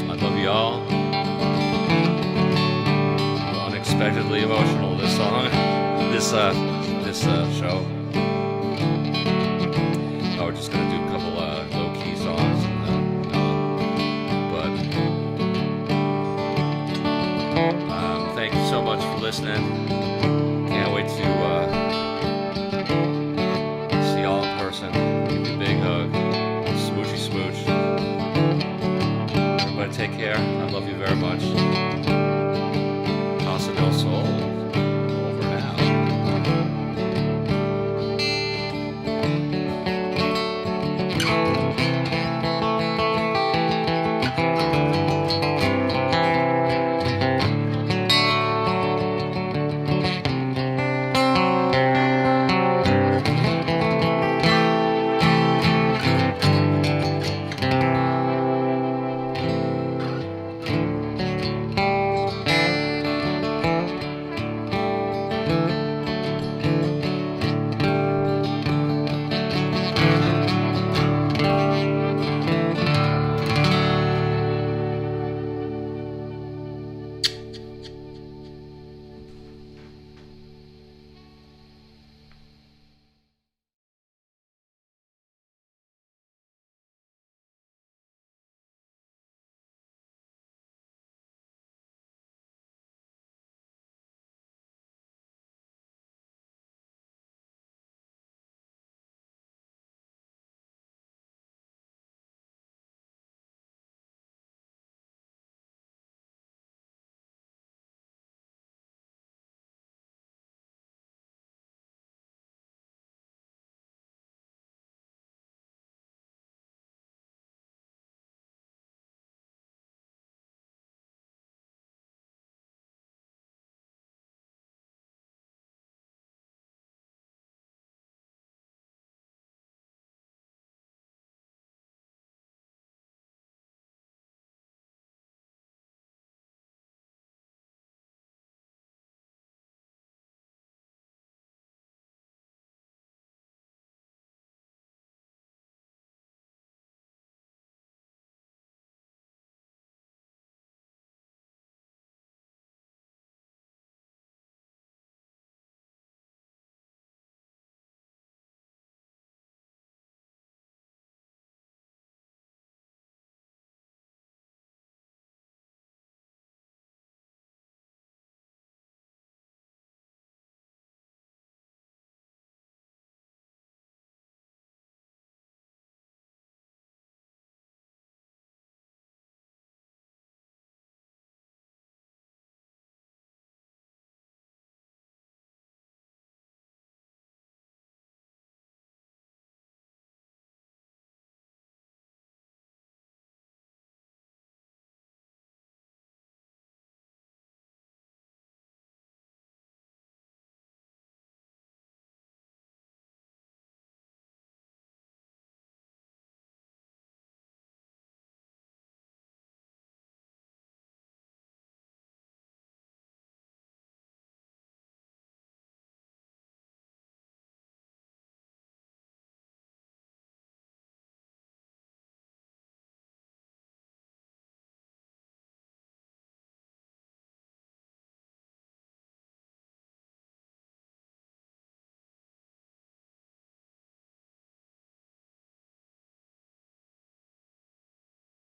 I love you all. Unexpectedly emotional this song, this show. Oh, we're just gonna do a couple low-key songs, but thank you so much for listening. Can't wait to see y'all in person. Give you a big hug, smoochy smooch. Everybody take care. I love you very much.